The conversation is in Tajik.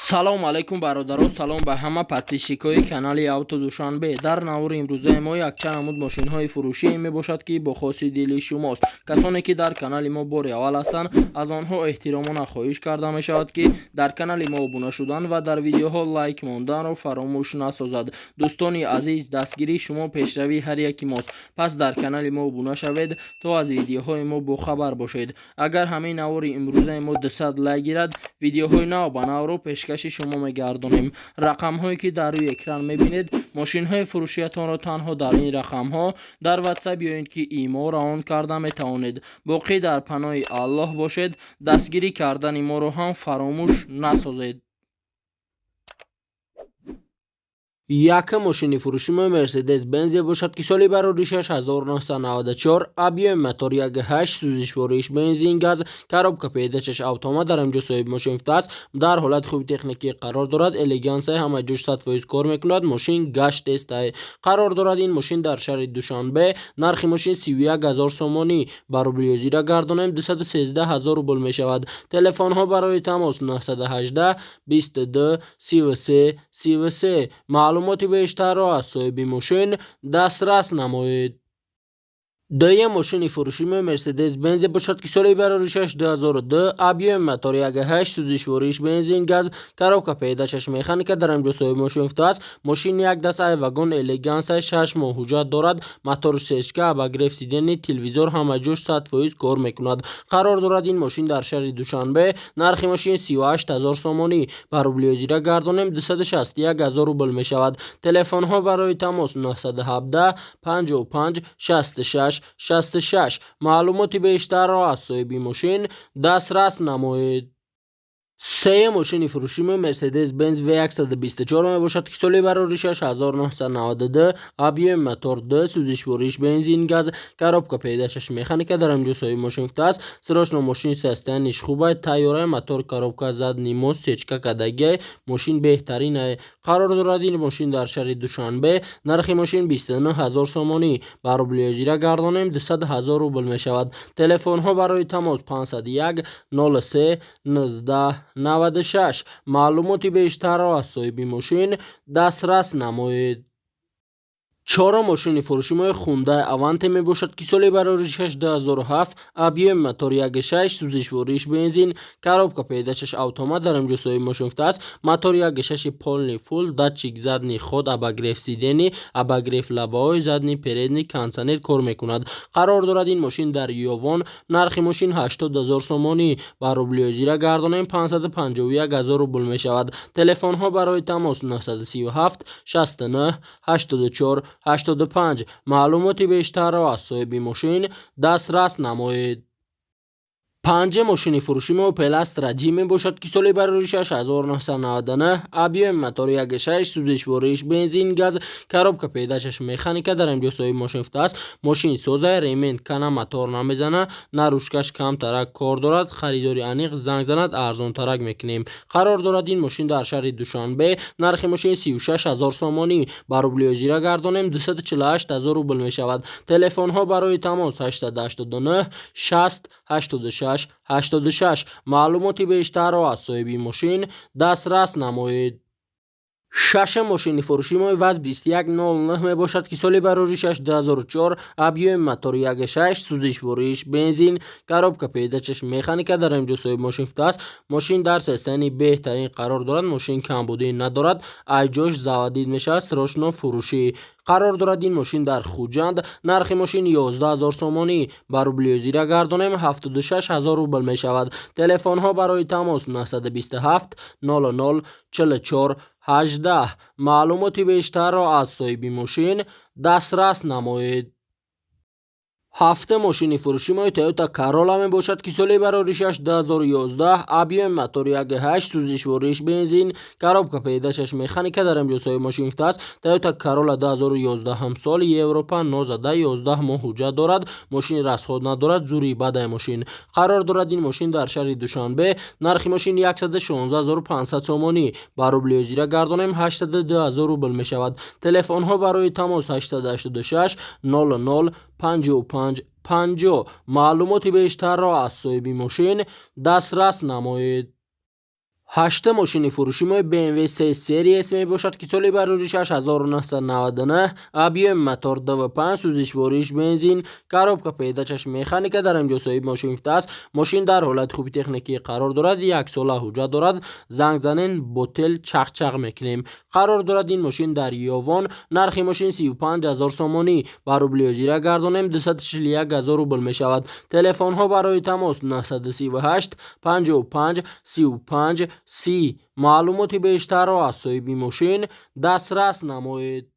салом алайкум бародарон, салом ба ҳама подписчикои канали Автодушанбе. Дар навори имрӯзаи мо якчанд намуд мошинҳои фурӯшие мебошад ки бо хоси дили шумост. Касоне ки дар канали мо бори аввал ҳастанд, аз онҳо эҳтиромона хоҳиш карда мешавад ки дар канали мо обуна шудан ва дар видеоҳо лайк монданро фаромӯш насозад. дӯстони азиз, дастгирии шумо пешравии ҳар яки мост. Пас дар канали мо обуна шавед, то аз видеоҳои мо бохабар бошед. агар ҳамин навори имрӯзаи мо 200 лайк гирад, видеоҳои нав ба навро пешкаши шумо мегардонем. рақамҳое ки дар рӯи экран мебинед, мошинҳои фурӯшиятонро танҳо дар ин рақамҳо дар ватсап ё ин ки имо раон карда метавонед. боқӣ дар паноҳи аллоҳ бошед. дастгирӣ кардани моро ҳам фаромӯш насозед. Яка мошини фурӯшии Мерседес Бенз бошад ки соли бароришаш 1994, объем мотор 1.8, сӯзишвориш бензин газ, коробка передачаш автомат дар инҷо соҳиби мошин футаст, дар ҳолати хуби техникӣ қарор дорад, элегансия ҳама ҷош 100% кор мекунад, мошин гашт тестай қарор дорад. ин мошин дар шаҳри Душанбе, нархи мошин 31,000 сомонӣ, ба рублиёзира гардонем 213,000 рубл мешавад. телефонҳо барои тамос 918 22 33 33. маълумоти бештарро аз соҳиби мошин дастрас намоед. доям мошини фурӯшии Мерседес Бенз бошад ки соли бароришаш 2002, объем мотор 1.8, сӯзишвориш бензин газ, коробка передачаш механика, дар инҷо соҳиби мошин футаст. мошин як даст ай вагон элегансия 6 моҳ ҳуҷҷат дорад, мотор сечка, абагреф сидени, телевизор ҳама ҷош 100% кор мекунад. қарор дорад ин мошин дар шаҳри Душанбе, нархи мошин 38,000 сомонӣ, ба рублиёзира гардонем 261,000 рубл мешавад. телефонҳо барои тамос 917 55 66 66. маълумоти бештарро аз соҳиби мошин дастрас намоед. сеюм мошини фурӯшии Мерседес Бенз V124 мебошад ки соли бароришаш 1992, объем мотор 2, сӯзишвориш бензин газ, коробка передачаш механика, дар инҷо соҳиби мошин футаст. срочно мошин состояниш хубай, тайёра, мотор, коробка задний мост, сечка кадагия, мошин беҳтарина. қарор дорад ин мошин дар шаҳри Душанбе, нархи мошин 29,000 сомонӣ, ба рублиёзира гардонем 200,000 рубл мешавад. телефонҳо барои тамос 501 03 19 96. маълумоти бештарро аз соҳиби мошин дастрас намоед. чорум мошини фурӯшии Hyundai Avante мебошад ки соли бароришаш 2007, объем мотор 1.6, сӯзишвориш бензин, коробка передачаш автомат, дар инҷо соҳиби мошин футаст. мотор 1.6 полный фул, датчик задний ход, абагреф сидени, абагреф лабаҳои задний, передний, кондитсионер кор мекунад. қарор дорад ин мошин дар ёвон, нархи мошин 80,000 сомонӣ, ба рублиёзира гардонем 551,000 рубл мешавад. телефонҳо барои тамос 937 69 84 85. маълумоти бештарро аз соҳиби мошин дастрас намоед. панҷум мошини фурӯшии Opel Astra G мебошад ки соли бароришаш 1999, объем мотор 1.6, сӯзишвориш бензин газ, коробка передачаш механика, дар инҷо соҳиби мошин футаст. мошин соза, ремень кана, мотор намезана, нарӯшкаш камтарак кор дорад, харидори аниқ занг занад, арзонтарак мекунем. қарор дорад ин мошин дар шаҳри Душанбе, нархи мошин 36,000 сомонӣ, ба рублиёзира гардонем 248,000 рубл мешавад. телефонҳо барои тамос 889 60 86 86. маълумоти бештарро аз соҳиби мошин дастрас намоед. шашум мошини фурӯшии ВАЗ 2109 мебошад ки соли бароришаш 2004, объем мотор 1.6, сӯзишвориш бензин, коробка передачаш механика, дар инҷо соҳиби мошин футаст. мошин дар состоянии беҳтарин қарор дорад, мошин камбудӣ надорад, айҷош заводид мешавад, срочно фурӯшӣ. қарор дорад ин мошин дар Хуҷанд, нархи мошин 11,000 сомонӣ, ба рублиёзира гардонем 76,000 рубл мешавад. телефонҳо барои тамос 927 00 44 18. маълумоти бештарро аз соҳиби мошин дастрас намоед. ҳафтум мошини фурӯшии Toyota Corolla мебошад ки соли бароришаш 2011, объем мотор 1.8, сӯзишвориш бензин, коробка передачаш механика, дар инҷо соҳиби мошин футаст. Toyota Corolla 2011 соли, Европа нозада, 11 моҳ ҳуҷҷат дорад, мошин расход надорад, зури бадай мошин. қарор дорад ин мошин дар шаҳри Душанбе, нархи мошин 116,500 сомонӣ, ба рублиёзира гардонем 82,000 рубл мешавад. телефонҳо барои тамос 886 00 55 50. маълумоти бештарро аз соҳиби мошин дастрас намоед. 8 ماشین فروشی BMW 3 سری می باشد که سال بروری 6999 ابی موتور 2.5 سوزشوارش بنزین کاروبکا پیداچش مکانیکا در اینجا صاحب ماشین است. ماشین در حالت خوبی تکنیکی قرار دارد. یک سال حجت دارد. زنگ زنین بوتل چق میکنیم. قرار دارد این ماشین در یاوان. نرخ ماشین 35000 سومانی بر روبل زیرا گردانیم 241000 روبل می شود. تلفن ها برای تماس 938 55 35 سی معلوماتی بیشتر را از صاحب ماشین دسترس نمایید.